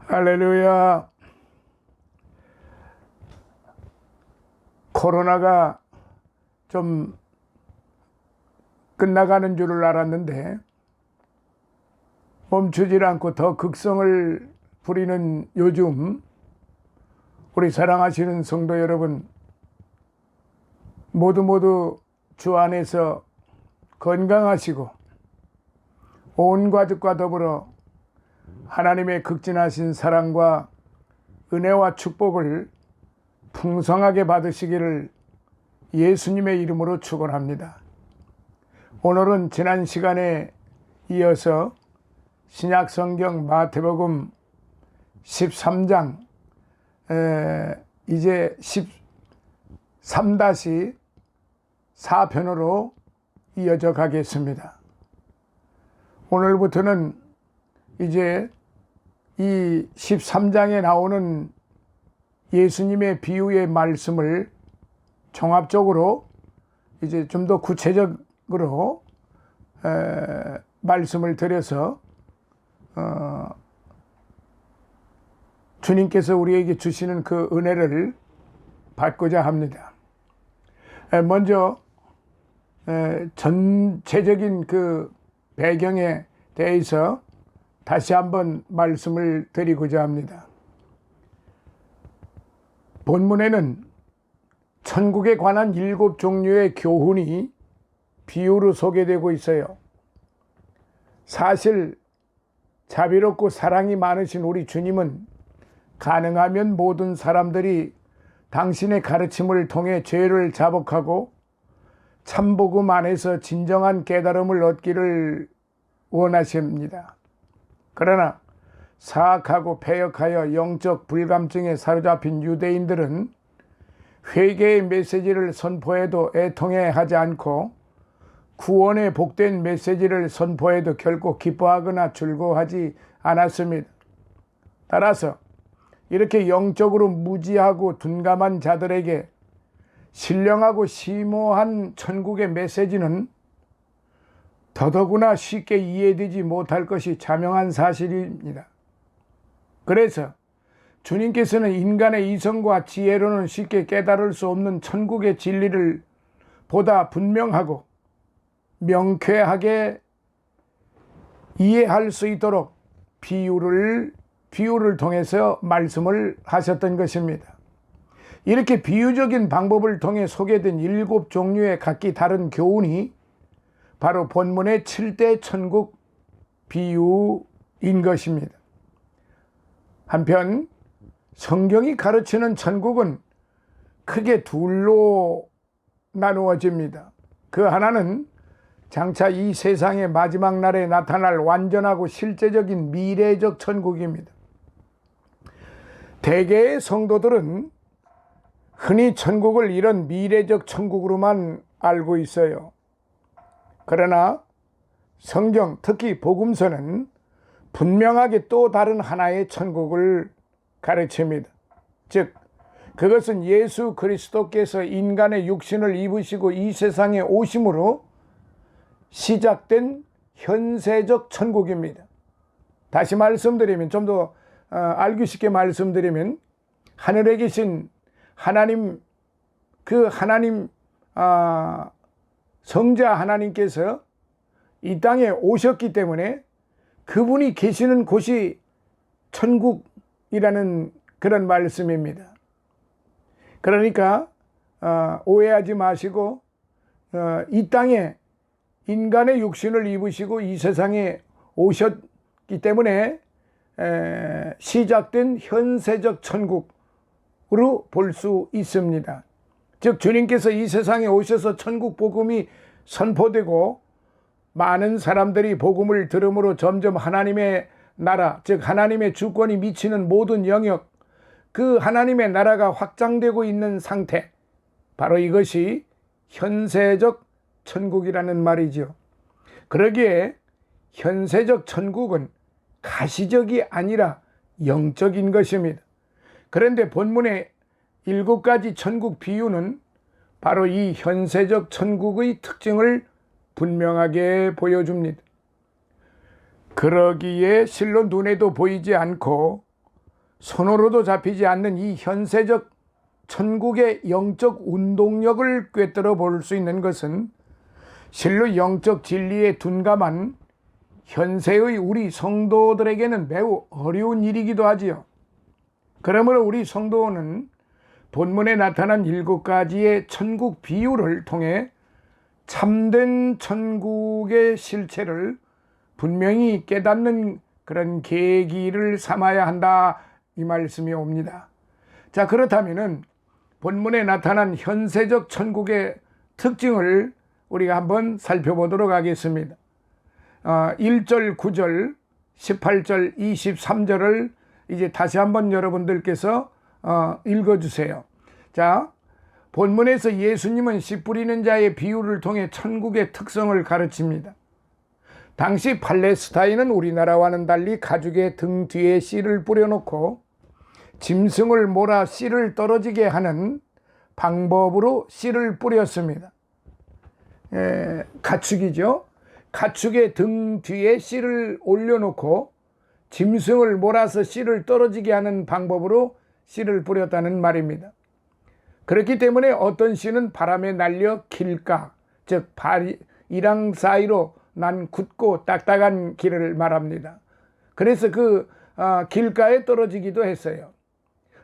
할렐루야. 코로나가 좀 끝나가는 줄을 알았는데 멈추질 않고 더 극성을 부리는 요즘, 우리 사랑하시는 성도 여러분 모두 주 안에서 건강하시고 온 가족과 더불어 하나님의 극진하신 사랑과 은혜와 축복을 풍성하게 받으시기를 예수님의 이름으로 축원합니다. 오늘은 지난 시간에 이어서 신약성경 마태복음 13장 이제 13-4편으로 이어져 가겠습니다. 오늘부터는 이제 이 13장에 나오는 예수님의 비유의 말씀을 종합적으로 이제 좀 더 구체적으로 말씀을 드려서 주님께서 우리에게 주시는 그 은혜를 받고자 합니다. 먼저 전체적인 그 배경에 대해서 다시 한번 말씀을 드리고자 합니다. 본문에는 천국에 관한 7종류의 교훈이 비유로 소개되고 있어요. 사실 자비롭고 사랑이 많으신 우리 주님은 가능하면 모든 사람들이 당신의 가르침을 통해 죄를 자복하고 참복음 안에서 진정한 깨달음을 얻기를 원하십니다. 그러나 사악하고 패역하여 영적 불감증에 사로잡힌 유대인들은 회개의 메시지를 선포해도 애통해 하지 않고 구원의 복된 메시지를 선포해도 결코 기뻐하거나 즐거워하지 않았습니다. 따라서 이렇게 영적으로 무지하고 둔감한 자들에게 신령하고 심오한 천국의 메시지는 더더구나 쉽게 이해되지 못할 것이 자명한 사실입니다. 그래서 주님께서는 인간의 이성과 지혜로는 쉽게 깨달을 수 없는 천국의 진리를 보다 분명하고 명쾌하게 이해할 수 있도록 비유를 통해서 말씀을 하셨던 것입니다. 이렇게 비유적인 방법을 통해 소개된 7종류의 각기 다른 교훈이 바로 본문의 7대 천국 비유인 것입니다. 한편 성경이 가르치는 천국은 크게 둘로 나누어집니다. 그 하나는 장차 이 세상의 마지막 날에 나타날 완전하고 실제적인 미래적 천국입니다. 대개의 성도들은 흔히 천국을 이런 미래적 천국으로만 알고 있어요. 그러나 성경, 특히 복음서는 분명하게 또 다른 하나의 천국을 가르칩니다. 즉, 그것은 예수 그리스도께서 인간의 육신을 입으시고 이 세상에 오심으로 시작된 현세적 천국입니다. 다시 말씀드리면, 좀 더 알기 쉽게 말씀드리면, 하늘에 계신 하나님, 성자 하나님께서 이 땅에 오셨기 때문에 그분이 계시는 곳이 천국이라는 그런 말씀입니다. 그러니까 오해하지 마시고 이 땅에 인간의 육신을 입으시고 이 세상에 오셨기 때문에 시작된 현세적 천국으로 볼 수 있습니다. 즉 주님께서 이 세상에 오셔서 천국 복음이 선포되고 많은 사람들이 복음을 들음으로 점점 하나님의 나라, 즉 하나님의 주권이 미치는 모든 영역, 그 하나님의 나라가 확장되고 있는 상태, 바로 이것이 현세적 천국이라는 말이죠. 그러기에 현세적 천국은 가시적이 아니라 영적인 것입니다. 그런데 본문의 7가지 천국 비유는 바로 이 현세적 천국의 특징을 분명하게 보여줍니다. 그러기에 실로 눈에도 보이지 않고 손으로도 잡히지 않는 이 현세적 천국의 영적 운동력을 꿰뚫어 볼 수 있는 것은 실로 영적 진리에 둔감한 현세의 우리 성도들에게는 매우 어려운 일이기도 하지요. 그러므로 우리 성도는 본문에 나타난 7가지의 천국 비유를 통해 참된 천국의 실체를 분명히 깨닫는 그런 계기를 삼아야 한다, 이 말씀이 옵니다. 자, 그렇다면은 본문에 나타난 현세적 천국의 특징을 우리가 한번 살펴보도록 하겠습니다. 1절, 9절, 18절, 23절을 이제 다시 한번 여러분들께서 읽어주세요. 자, 본문에서 예수님은 씨 뿌리는 자의 비유를 통해 천국의 특성을 가르칩니다. 당시 팔레스타인은 우리나라와는 달리 가죽의 등 뒤에 씨를 뿌려놓고 짐승을 몰아 씨를 떨어지게 하는 방법으로 씨를 뿌렸습니다. 가축이죠. 가축의 등 뒤에 씨를 올려놓고 짐승을 몰아서 씨를 떨어지게 하는 방법으로 씨를 뿌렸다는 말입니다. 그렇기 때문에 어떤 씨는 바람에 날려 길가, 즉 이랑 사이로 난 굳고 딱딱한 길을 말합니다. 그래서 그 길가에 떨어지기도 했어요.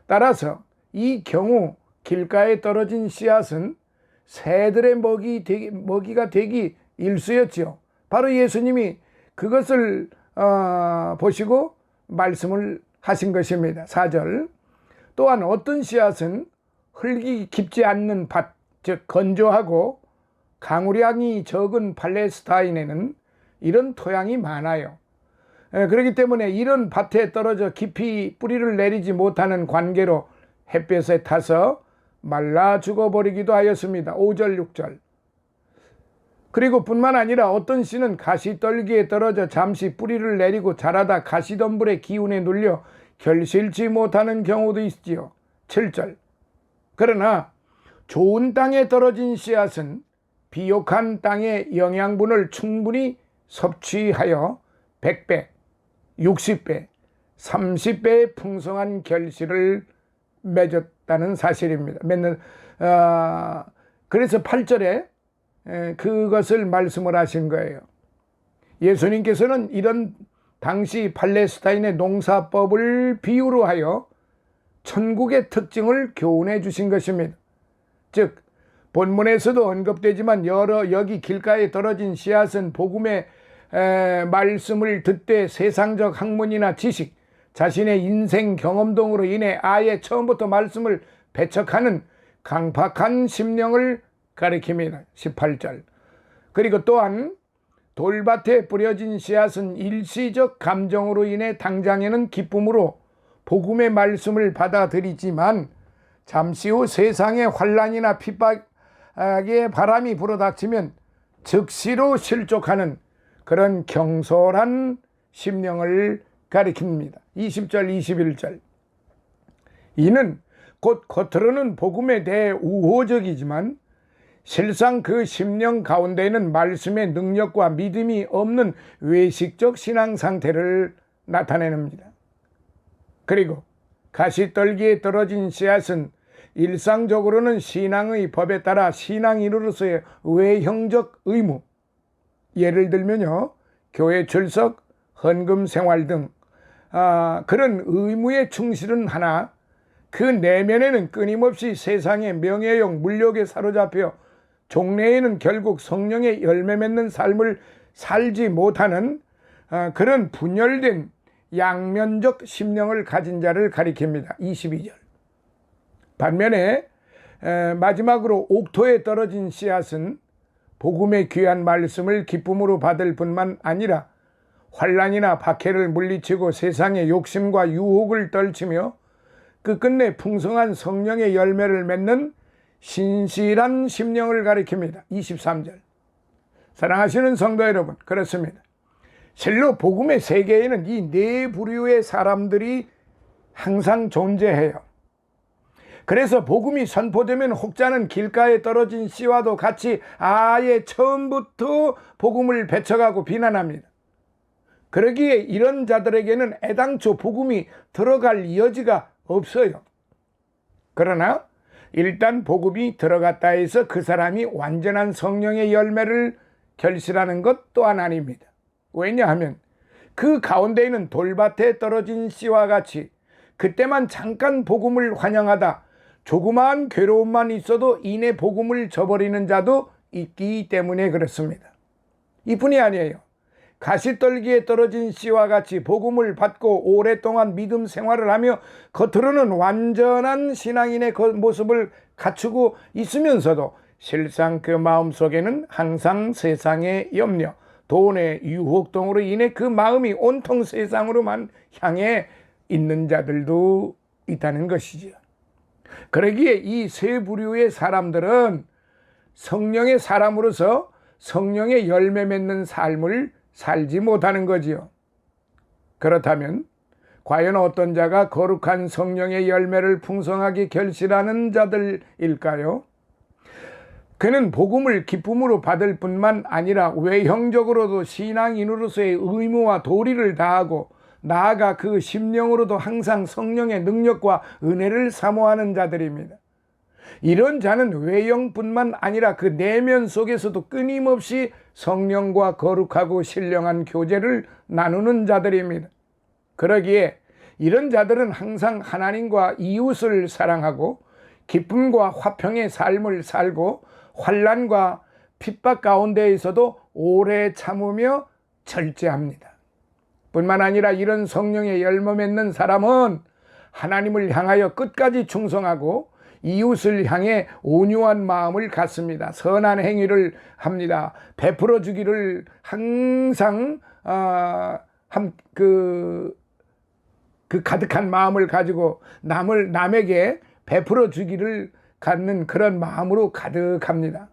따라서 이 경우 길가에 떨어진 씨앗은 새들의 먹이가 되기 일쑤였죠. 바로 예수님이 그것을 보시고 말씀을 하신 것입니다. 4절. 또한 어떤 씨앗은 흙이 깊지 않는 밭, 즉 건조하고 강우량이 적은 팔레스타인에는 이런 토양이 많아요. 그렇기 때문에 이런 밭에 떨어져 깊이 뿌리를 내리지 못하는 관계로 햇볕에 타서 말라 죽어버리기도 하였습니다. 5절, 6절. 그리고 뿐만 아니라 어떤 씨는 가시떨기에 떨어져 잠시 뿌리를 내리고 자라다 가시덤불의 기운에 눌려 결실치 못하는 경우도 있지요. 7절. 그러나 좋은 땅에 떨어진 씨앗은 비옥한 땅의 영양분을 충분히 섭취하여 100배, 60배, 30배의 풍성한 결실을 맺었다는 사실입니다. 그래서 8절에 그것을 말씀을 하신 거예요. 예수님께서는 이런 당시 팔레스타인의 농사법을 비유로 하여 천국의 특징을 교훈해 주신 것입니다. 즉 본문에서도 언급되지만 여기 길가에 떨어진 씨앗은 복음의 말씀을 듣되 세상적 학문이나 지식, 자신의 인생 경험 등으로 인해 아예 처음부터 말씀을 배척하는 강팍한 심령을 가리킵니다. 18절. 그리고 또한 돌밭에 뿌려진 씨앗은 일시적 감정으로 인해 당장에는 기쁨으로 복음의 말씀을 받아들이지만 잠시 후 세상의 환난이나 핍박의 바람이 불어닥치면 즉시로 실족하는 그런 경솔한 심령을 가리킵니다. 20절, 21절. 이는 곧 겉으로는 복음에 대해 우호적이지만 실상 그 심령 가운데에는 말씀의 능력과 믿음이 없는 외식적 신앙 상태를 나타내는니다. 그리고 가시떨기에 떨어진 씨앗은 일상적으로는 신앙의 법에 따라 신앙인으로서의 외형적 의무, 예를 들면요, 교회 출석, 헌금 생활 등 그런 의무에 충실은 하나 그 내면에는 끊임없이 세상의 명예욕, 물욕에 사로잡혀 종래에는 결국 성령의 열매 맺는 삶을 살지 못하는 그런 분열된 양면적 심령을 가진 자를 가리킵니다. 22절. 반면에 마지막으로 옥토에 떨어진 씨앗은 복음의 귀한 말씀을 기쁨으로 받을 뿐만 아니라 환난이나 박해를 물리치고 세상의 욕심과 유혹을 떨치며 끝끝내 풍성한 성령의 열매를 맺는 신실한 심령을 가리킵니다. 23절. 사랑하시는 성도 여러분, 그렇습니다. 실로 복음의 세계에는 이 네 부류의 사람들이 항상 존재해요. 그래서 복음이 선포되면 혹자는 길가에 떨어진 씨와도 같이 아예 처음부터 복음을 배척하고 비난합니다. 그러기에 이런 자들에게는 애당초 복음이 들어갈 여지가 없어요. 그러나 일단 복음이 들어갔다 해서 그 사람이 완전한 성령의 열매를 결실하는 것 또한 아닙니다. 왜냐하면 그 가운데에는 돌밭에 떨어진 씨와 같이 그때만 잠깐 복음을 환영하다 조그마한 괴로움만 있어도 이내 복음을 저버리는 자도 있기 때문에 그렇습니다. 이뿐이 아니에요. 가시떨기에 떨어진 씨와 같이 복음을 받고 오랫동안 믿음 생활을 하며 겉으로는 완전한 신앙인의 모습을 갖추고 있으면서도 실상 그 마음속에는 항상 세상의 염려, 돈의 유혹 등으로 인해 그 마음이 온통 세상으로만 향해 있는 자들도 있다는 것이지요. 그러기에 이 세 부류의 사람들은 성령의 사람으로서 성령의 열매 맺는 삶을 살지 못하는 거지요. 그렇다면 과연 어떤 자가 거룩한 성령의 열매를 풍성하게 결실하는 자들일까요? 그는 복음을 기쁨으로 받을 뿐만 아니라 외형적으로도 신앙인으로서의 의무와 도리를 다하고 나아가 그 심령으로도 항상 성령의 능력과 은혜를 사모하는 자들입니다. 이런 자는 외형뿐만 아니라 그 내면 속에서도 끊임없이 성령과 거룩하고 신령한 교제를 나누는 자들입니다. 그러기에 이런 자들은 항상 하나님과 이웃을 사랑하고 기쁨과 화평의 삶을 살고 환난과 핍박 가운데에서도 오래 참으며 절제합니다. 뿐만 아니라 이런 성령의 열매 맺는 사람은 하나님을 향하여 끝까지 충성하고 이웃을 향해 온유한 마음을 갖습니다. 선한 행위를 합니다. 베풀어 주기를 항상 그 가득한 마음을 가지고 남에게 베풀어 주기를 갖는 그런 마음으로 가득합니다.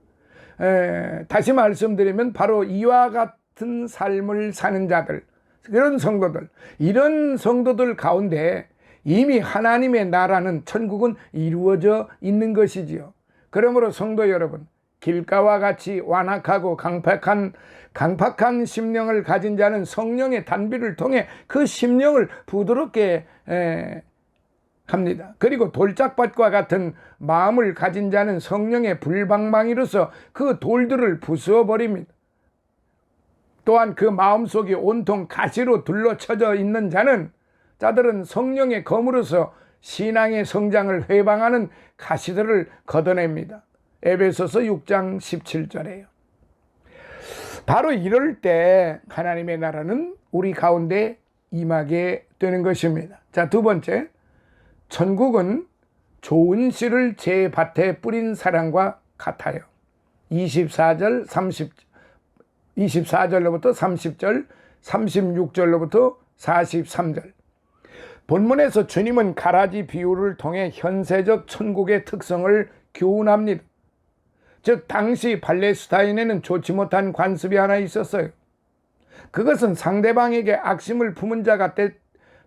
다시 말씀드리면 바로 이와 같은 삶을 사는 자들, 그런 성도들, 이런 성도들 가운데 이미 하나님의 나라는 천국은 이루어져 있는 것이지요. 그러므로 성도 여러분, 길가와 같이 완악하고 강팍한 심령을 가진 자는 성령의 단비를 통해 그 심령을 부드럽게 합니다. 그리고 돌짝밭과 같은 마음을 가진 자는 성령의 불방망이로서 그 돌들을 부수어 버립니다. 또한 그 마음속이 온통 가시로 둘러쳐져 있는 자들은 성령의 검으로서 신앙의 성장을 회방하는 가시들을 걷어냅니다. 에베소서 6장 17절에요. 바로 이럴 때 하나님의 나라는 우리 가운데 임하게 되는 것입니다. 자, 두 번째, 천국은 좋은 씨를 제 밭에 뿌린 사람과 같아요. 24절로부터 30절, 36절로부터 43절. 본문에서 주님은 가라지 비유를 통해 현세적 천국의 특성을 교훈합니다. 즉 당시 팔레스타인에는 좋지 못한 관습이 하나 있었어요. 그것은 상대방에게 악심을 품은 자가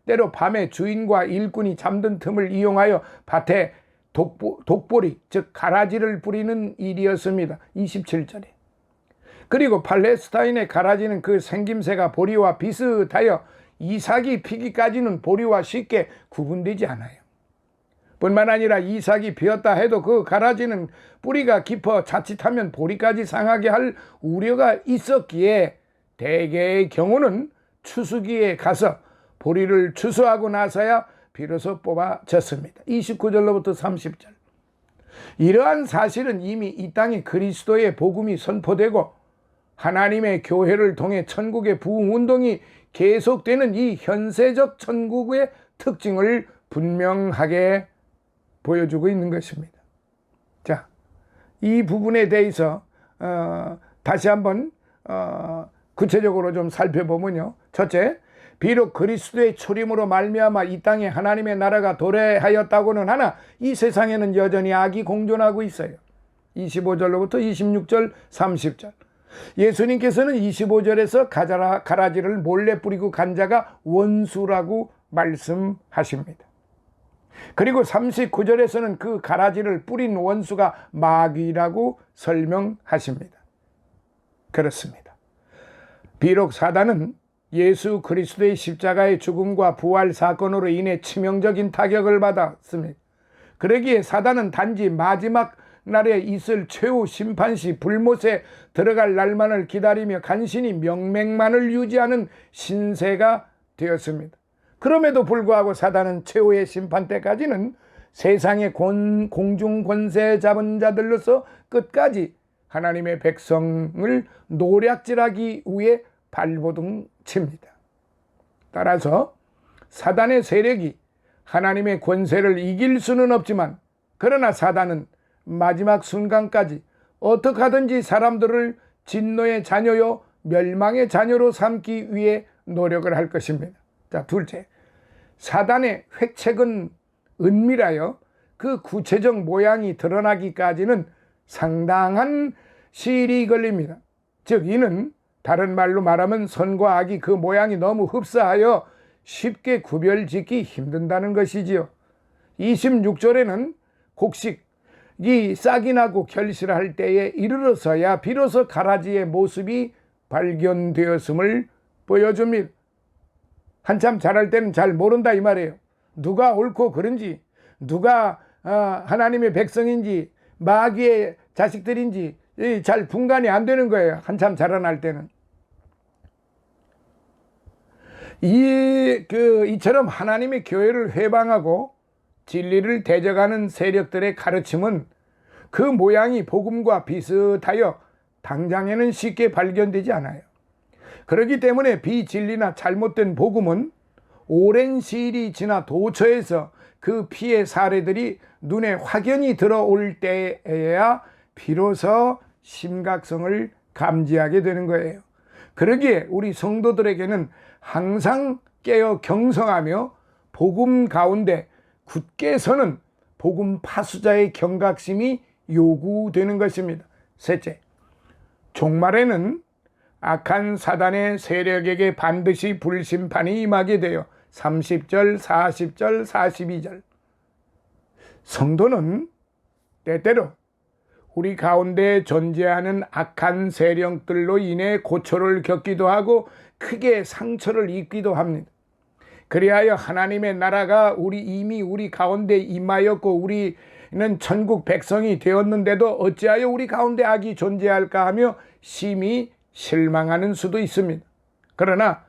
때로 밤에 주인과 일꾼이 잠든 틈을 이용하여 밭에 독보리, 즉 가라지를 뿌리는 일이었습니다. 27절에. 그리고 팔레스타인의 가라지는 그 생김새가 보리와 비슷하여 이삭이 피기까지는 보리와 쉽게 구분되지 않아요. 뿐만 아니라 이삭이 피었다 해도 그 가라지는 뿌리가 깊어 자칫하면 보리까지 상하게 할 우려가 있었기에 대개의 경우는 추수기에 가서 보리를 추수하고 나서야 비로소 뽑아졌습니다. 29절로부터 30절. 이러한 사실은 이미 이 땅에 그리스도의 복음이 선포되고 하나님의 교회를 통해 천국의 부흥운동이 계속되는 이 현세적 천국의 특징을 분명하게 보여주고 있는 것입니다. 자, 이 부분에 대해서 다시 한번 구체적으로 좀 살펴보면요. 첫째, 비록 그리스도의 초림으로 말미암아 이 땅에 하나님의 나라가 도래하였다고는 하나 이 세상에는 여전히 악이 공존하고 있어요. 25절로부터 26절, 30절. 예수님께서는 25절에서 가라지를 몰래 뿌리고 간 자가 원수라고 말씀하십니다. 그리고 39절에서는 그 가라지를 뿌린 원수가 마귀라고 설명하십니다. 그렇습니다. 비록 사단은 예수 그리스도의 십자가의 죽음과 부활 사건으로 인해 치명적인 타격을 받았습니다. 그러기에 사단은 단지 마지막 날에 있을 최후 심판시 불못에 들어갈 날만을 기다리며 간신히 명맥만을 유지하는 신세가 되었습니다. 그럼에도 불구하고 사단은 최후의 심판 때까지는 세상의 공중 권세 잡은 자들로서 끝까지 하나님의 백성을 노략질하기 위해 발버둥 칩니다. 따라서 사단의 세력이 하나님의 권세를 이길 수는 없지만, 그러나 사단은 마지막 순간까지 어떻게 하든지 사람들을 진노의 자녀요 멸망의 자녀로 삼기 위해 노력을 할 것입니다. 자, 둘째, 사단의 획책은 은밀하여 그 구체적 모양이 드러나기까지는 상당한 시일이 걸립니다. 즉 이는 다른 말로 말하면 선과 악이 그 모양이 너무 흡사하여 쉽게 구별짓기 힘든다는 것이지요. 26절에는 곡식이 싹이 나고 결실할 때에 이르러서야 비로소 가라지의 모습이 발견되었음을 보여줍니다. 한참 자랄 때는 잘 모른다 이 말이에요. 누가 옳고 그른지, 누가 하나님의 백성인지 마귀의 자식들인지 잘 분간이 안 되는 거예요. 한참 자라날 때는. 이처럼 하나님의 교회를 회방하고 진리를 대적하는 세력들의 가르침은 그 모양이 복음과 비슷하여 당장에는 쉽게 발견되지 않아요. 그렇기 때문에 비진리나 잘못된 복음은 오랜 시일이 지나 도처에서 그 피해 사례들이 눈에 확연히 들어올 때에야 비로소 심각성을 감지하게 되는 거예요. 그러기에 우리 성도들에게는 항상 깨어 경성하며 복음 가운데 굳게 서는 복음 파수자의 경각심이 요구되는 것입니다. 셋째, 종말에는 악한 사단의 세력에게 반드시 불심판이 임하게 되어 30절, 40절, 42절. 성도는 때때로 우리 가운데 존재하는 악한 세력들로 인해 고초를 겪기도 하고 크게 상처를 입기도 합니다. 그리하여 하나님의 나라가 이미 우리 가운데 임하였고 우리는 천국 백성이 되었는데도 어찌하여 우리 가운데 악이 존재할까 하며 심히 실망하는 수도 있습니다. 그러나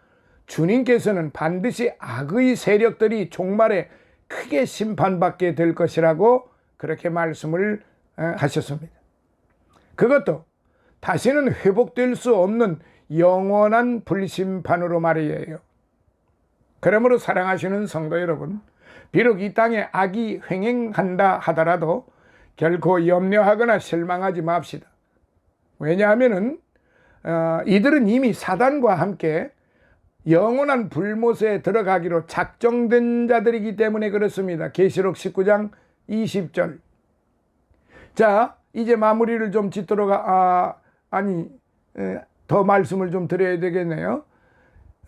주님께서는 반드시 악의 세력들이 종말에 크게 심판받게 될 것이라고 그렇게 말씀을 하셨습니다. 그것도 다시는 회복될 수 없는 영원한 불심판으로 말이에요. 그러므로 사랑하시는 성도 여러분, 비록 이 땅에 악이 횡행한다 하더라도 결코 염려하거나 실망하지 맙시다. 왜냐하면은 이들은 이미 사단과 함께 영원한 불못에 들어가기로 작정된 자들이기 때문에 그렇습니다. 계시록 19장 20절. 자, 이제 마무리를 좀 짓도록 더 말씀을 좀 드려야 되겠네요.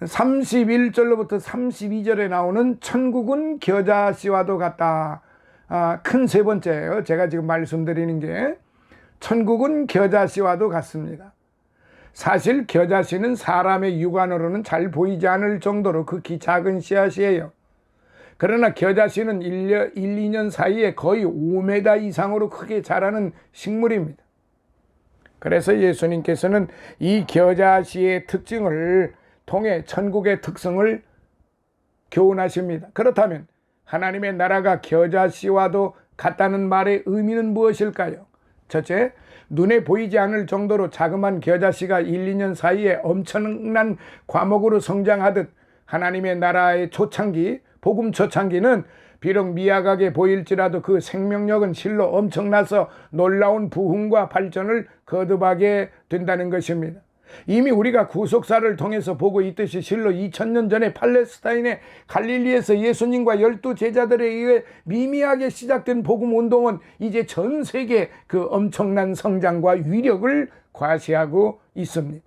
31절로부터 32절에 나오는 천국은 겨자씨와도 같다. 큰 세 번째예요. 제가 지금 말씀드리는 게 천국은 겨자씨와도 같습니다. 사실 겨자씨는 사람의 육안으로는 잘 보이지 않을 정도로 극히 작은 씨앗이에요. 그러나 겨자씨는 1, 2년 사이에 거의 5m 이상으로 크게 자라는 식물입니다. 그래서 예수님께서는 이 겨자씨의 특징을 통해 천국의 특성을 교훈하십니다. 그렇다면 하나님의 나라가 겨자씨와도 같다는 말의 의미는 무엇일까요? 첫째, 눈에 보이지 않을 정도로 자그마한 겨자씨가 1, 2년 사이에 엄청난 과목으로 성장하듯 하나님의 나라의 초창기, 복음 초창기는 비록 미약하게 보일지라도 그 생명력은 실로 엄청나서 놀라운 부흥과 발전을 거듭하게 된다는 것입니다. 이미 우리가 구속사를 통해서 보고 있듯이 실로 2000년 전에 팔레스타인의 갈릴리에서 예수님과 12제자들에 의해 미미하게 시작된 복음 운동은 이제 전 세계 그 엄청난 성장과 위력을 과시하고 있습니다.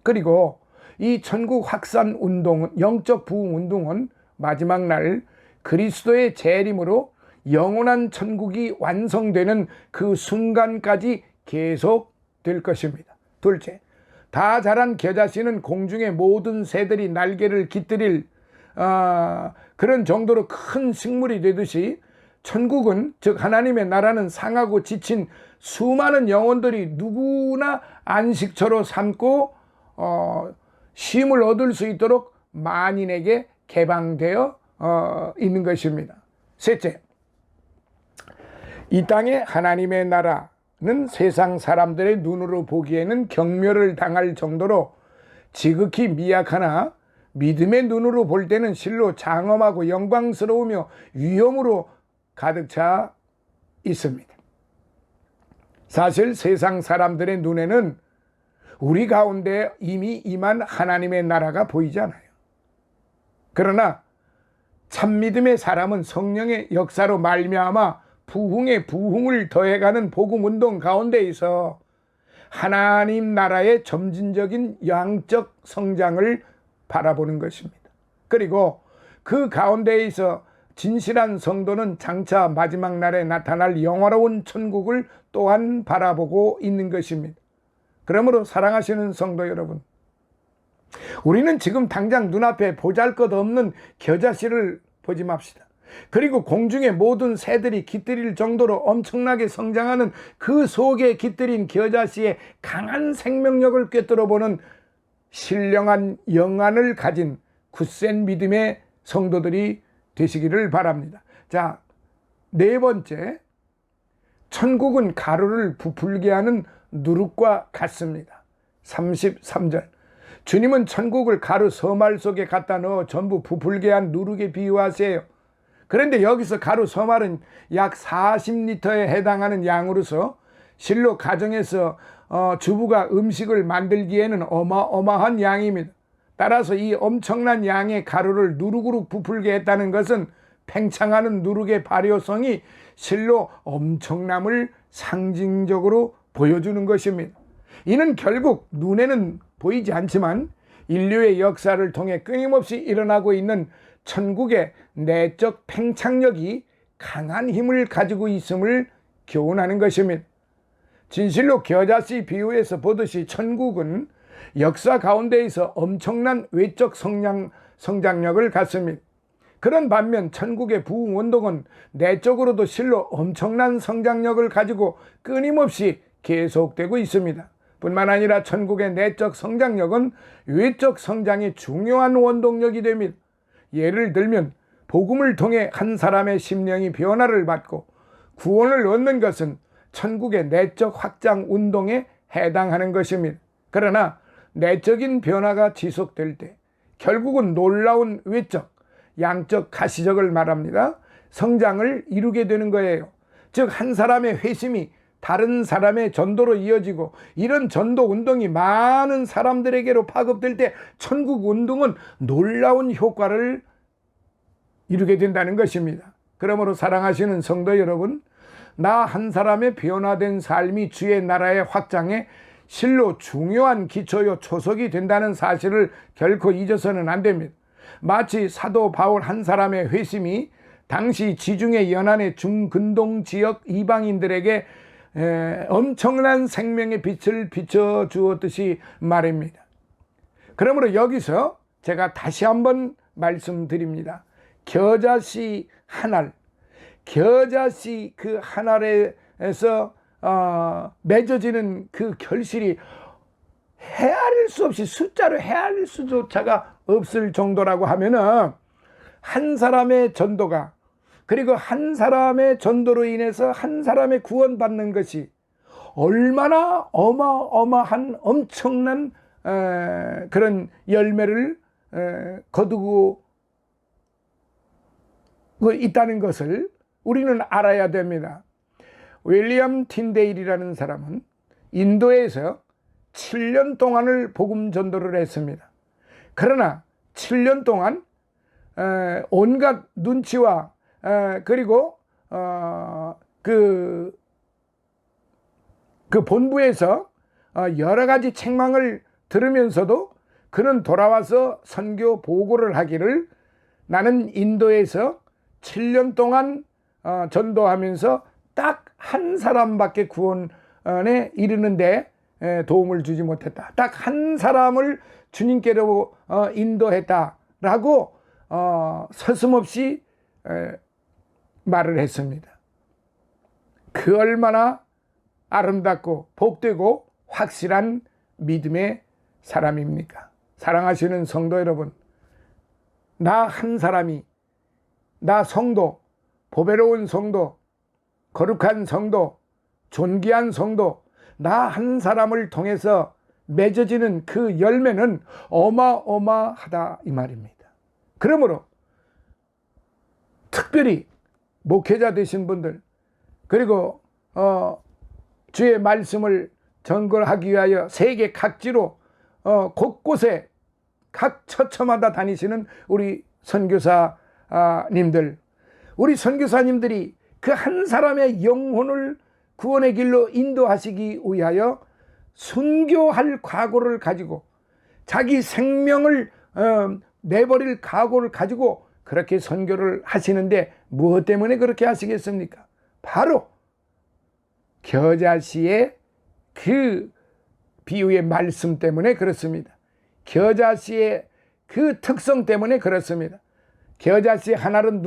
그리고 이 천국 확산 운동, 영적 부흥 운동은 마지막 날 그리스도의 재림으로 영원한 천국이 완성되는 그 순간까지 계속될 것입니다. 둘째, 다 자란 겨자씨는 공중의 모든 새들이 날개를 깃들일 그런 정도로 큰 식물이 되듯이 천국은, 즉 하나님의 나라는 상하고 지친 수많은 영혼들이 누구나 안식처로 삼고 쉼을 얻을 수 있도록 만인에게 개방되어 있는 것입니다. 셋째, 이 땅의 하나님의 나라는 세상 사람들의 눈으로 보기에는 경멸을 당할 정도로 지극히 미약하나 믿음의 눈으로 볼 때는 실로 장엄하고 영광스러우며 위엄으로 가득 차 있습니다. 사실 세상 사람들의 눈에는 우리 가운데 이미 임한 하나님의 나라가 보이지 않아요. 그러나 참믿음의 사람은 성령의 역사로 말미암아 부흥에 부흥을 더해가는 복음운동 가운데 있어 하나님 나라의 점진적인 양적 성장을 바라보는 것입니다. 그리고 그 가운데 있어 진실한 성도는 장차 마지막 날에 나타날 영화로운 천국을 또한 바라보고 있는 것입니다. 그러므로 사랑하시는 성도 여러분, 우리는 지금 당장 눈앞에 보잘것없는 겨자씨를 보지 맙시다. 그리고 공중의 모든 새들이 깃들일 정도로 엄청나게 성장하는 그 속에 깃들인 겨자씨의 강한 생명력을 꿰뚫어보는 신령한 영안을 가진 굳센 믿음의 성도들이 되시기를 바랍니다. 자, 네 번째, 천국은 가루를 부풀게 하는 누룩과 같습니다. 33절, 주님은 천국을 가루 서말 속에 갖다 넣어 전부 부풀게 한 누룩에 비유하세요. 그런데 여기서 가루 서말은 약 40리터에 해당하는 양으로서 실로 가정에서 주부가 음식을 만들기에는 어마어마한 양입니다. 따라서 이 엄청난 양의 가루를 누룩으로 부풀게 했다는 것은 팽창하는 누룩의 발효성이 실로 엄청남을 상징적으로 보여주는 것입니다. 이는 결국 눈에는 보이지 않지만 인류의 역사를 통해 끊임없이 일어나고 있는 천국의 내적 팽창력이 강한 힘을 가지고 있음을 교훈하는 것입니다. 진실로 겨자씨 비유에서 보듯이 천국은 역사 가운데에서 엄청난 외적 성장력을 갖습니다. 그런 반면 천국의 부흥운동은 내적으로도 실로 엄청난 성장력을 가지고 끊임없이 계속되고 있습니다. 뿐만 아니라 천국의 내적 성장력은 외적 성장의 중요한 원동력이 됩니다. 예를 들면 복음을 통해 한 사람의 심령이 변화를 받고 구원을 얻는 것은 천국의 내적 확장 운동에 해당하는 것입니다. 그러나 내적인 변화가 지속될 때 결국은 놀라운 외적, 양적, 가시적을 말합니다. 성장을 이루게 되는 거예요. 즉 한 사람의 회심이 다른 사람의 전도로 이어지고 이런 전도 운동이 많은 사람들에게로 파급될 때 천국 운동은 놀라운 효과를 이루게 된다는 것입니다. 그러므로 사랑하시는 성도 여러분, 나 한 사람의 변화된 삶이 주의 나라의 확장에 실로 중요한 기초요 초석이 된다는 사실을 결코 잊어서는 안 됩니다. 마치 사도 바울 한 사람의 회심이 당시 지중해 연안의 중근동 지역 이방인들에게 엄청난 생명의 빛을 비춰주었듯이 말입니다. 그러므로 여기서 제가 다시 한번 말씀드립니다. 겨자씨 한 알, 겨자씨 그 한 알에서 맺어지는 그 결실이 헤아릴 수 없이 숫자로 헤아릴 수조차가 없을 정도라고 하면은 한 사람의 전도가, 그리고 한 사람의 전도로 인해서 한 사람의 구원받는 것이 얼마나 어마어마한 엄청난 그런 열매를 거두고 있다는 것을 우리는 알아야 됩니다. 윌리엄 틴데일이라는 사람은 인도에서 7년 동안을 복음 전도를 했습니다. 그러나 7년 동안 온갖 눈치와 그리고 그 본부에서 여러 가지 책망을 들으면서도 그는 돌아와서 선교 보고를 하기를, 나는 인도에서 7년 동안 전도하면서 딱 한 사람밖에 구원에 이르는데 도움을 주지 못했다. 딱 한 사람을 주님께로 인도했다라고 서슴없이 말을 했습니다. 그 얼마나 아름답고 복되고 확실한 믿음의 사람입니까? 사랑하시는 성도 여러분, 나 한 사람이, 나 성도, 보배로운 성도, 거룩한 성도, 존귀한 성도, 나 한 사람을 통해서 맺어지는 그 열매는 어마어마하다 이 말입니다. 그러므로 특별히 목회자 되신 분들, 그리고 주의 말씀을 전거하기 위하여 세계 각지로 곳곳에 각 처처마다 다니시는 우리 선교사님들, 우리 선교사님들이 그 한 사람의 영혼을 구원의 길로 인도하시기 위하여 순교할 각오를 가지고 자기 생명을 내버릴 각오를 가지고 그렇게 선교를 하시는데 무엇 때문에 그렇게 하시겠습니까? 바로 겨자씨의 그 비유의 말씀 때문에 그렇습니다. 겨자씨의 그 특성 때문에 그렇습니다. 겨자씨 하나는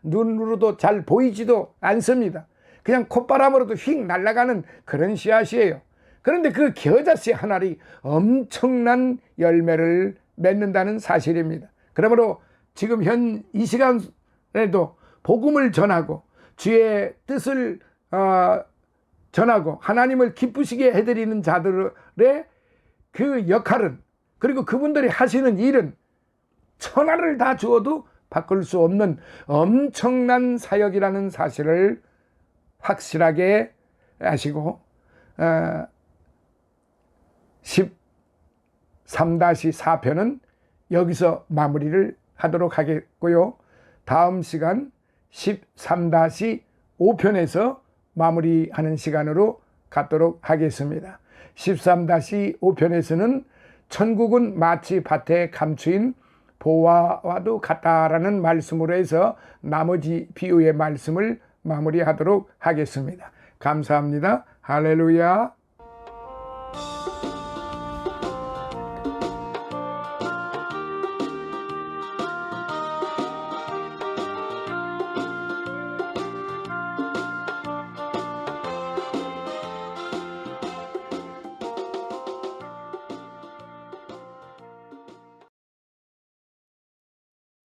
눈으로도 잘 보이지도 않습니다. 그냥 콧바람으로도 휙 날아가는 그런 씨앗이에요. 그런데 그 겨자씨 하나이 엄청난 열매를 맺는다는 사실입니다. 그러므로 지금 현 이 시간에도 복음을 전하고 주의 뜻을 전하고 하나님을 기쁘시게 해드리는 자들의 그 역할은, 그리고 그분들이 하시는 일은 천하를 다 주어도 바꿀 수 없는 엄청난 사역이라는 사실을 확실하게 아시고 13-4편은 여기서 마무리를 하도록 하겠고요. 다음 시간 13-5편에서 마무리하는 시간으로 갖도록 하겠습니다. 13-5편에서는 천국은 마치 밭에 감추인 보화와도 같다라는 말씀으로 해서 나머지 비유의 말씀을 마무리하도록 하겠습니다. 감사합니다. 할렐루야.